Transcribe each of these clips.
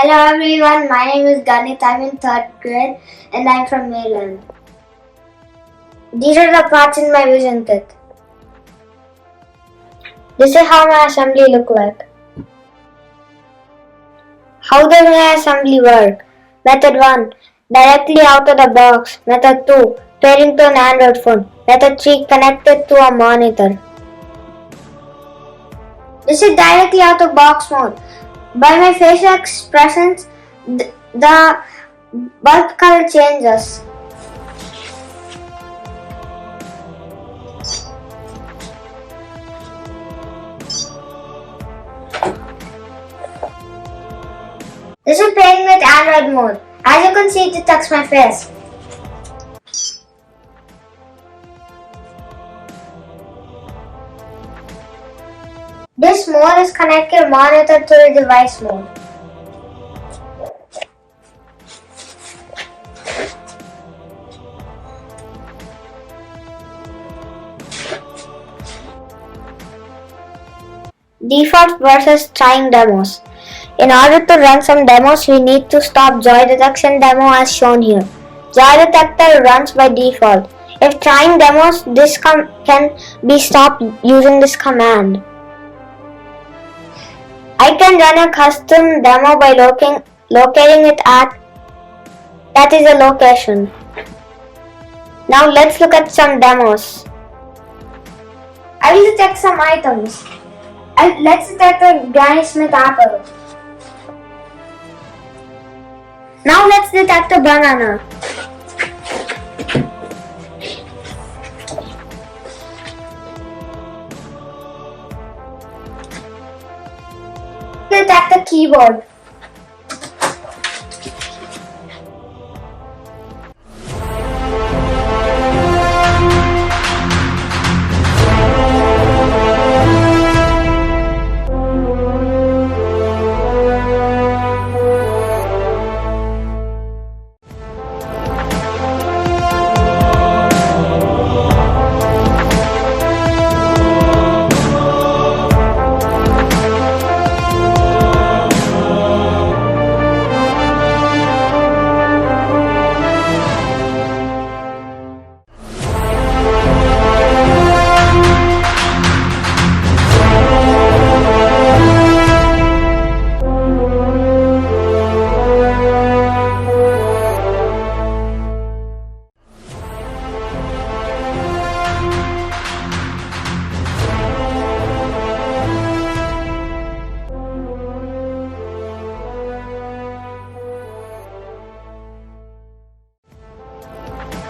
Hello everyone, my name is Ganith. I'm in third grade and I'm from Maryland. These are the parts in my vision kit. This is how my assembly look like. How does my assembly work? Method 1. Directly out of the box. Method 2. Pairing to an Android phone. Method 3. Connected to a monitor. This is directly out of box mode. By my facial expressions, the bulb color changes. This is playing with Android mode. As you can see, it detects my face. This mode is connected monitor to the device mode. Default versus trying demos. In order to run some demos, we need to stop joy detection demo as shown here. Joy detector runs by default. If trying demos, this can be stopped using this command. I can run a custom demo by locating it at that is a location. Now let's look at some demos. I will detect some items. Let's detect a Granny Smith apple. Now let's detect a banana. Detect a keyboard.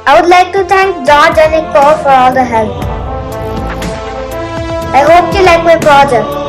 I would like to thank George and Nicole for all the help. I hope you like my project.